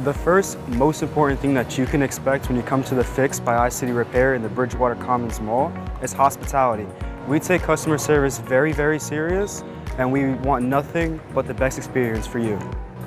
The first most important thing that you can expect when you come to the Fix by iCity Repair in the Bridgewater Commons Mall is hospitality. We take customer service very, very serious, and we want nothing but the best experience for you.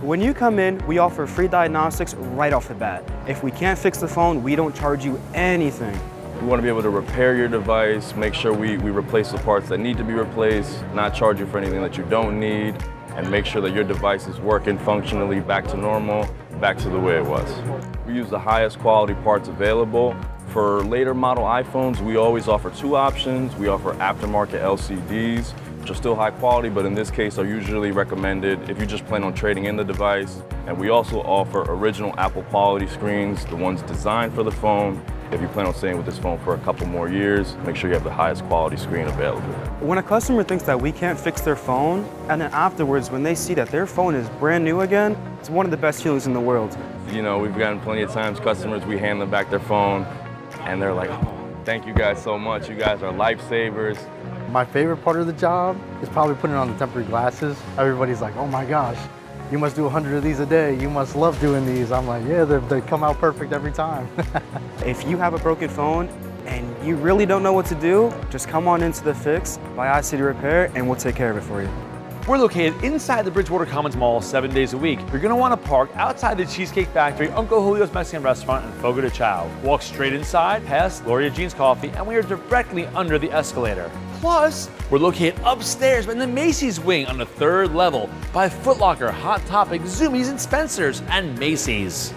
When you come in, we offer free diagnostics right off the bat. If we can't fix the phone, we don't charge you anything. We want to be able to repair your device, make sure we replace the parts that need to be replaced, not charge you for anything that you don't need, and make sure that your device is working functionally back to normal, back to the way it was. We use the highest quality parts available. For later model iPhones, we always offer two options. We offer aftermarket LCDs, which are still high quality, but in this case are usually recommended if you just plan on trading in the device. And we also offer original Apple quality screens, the ones designed for the phone. If you plan on staying with this phone for a couple more years, make sure you have the highest quality screen available. When a customer thinks that we can't fix their phone, and then afterwards when they see that their phone is brand new again, it's one of the best feelings in the world. You know, we've gotten plenty of times customers, we hand them back their phone, and they're like, oh, thank you guys so much. You guys are lifesavers. My favorite part of the job is probably putting on the temporary glasses. Everybody's like, oh my gosh, you must do 100 of these a day. You must love doing these. I'm like, yeah, they come out perfect every time. If you have a broken phone and you really don't know what to do, just come on into the Fix by iCity Repair and we'll take care of it for you. We're located inside the Bridgewater Commons Mall 7 days a week. You're gonna wanna park outside the Cheesecake Factory, Uncle Julio's Mexican Restaurant, and Fogo de Chao. Walk straight inside, past Gloria Jean's Coffee, and we are directly under the escalator. Plus, we're located upstairs in the Macy's wing on the 3rd level by Foot Locker, Hot Topic, Zoomies, and Spencer's, and Macy's.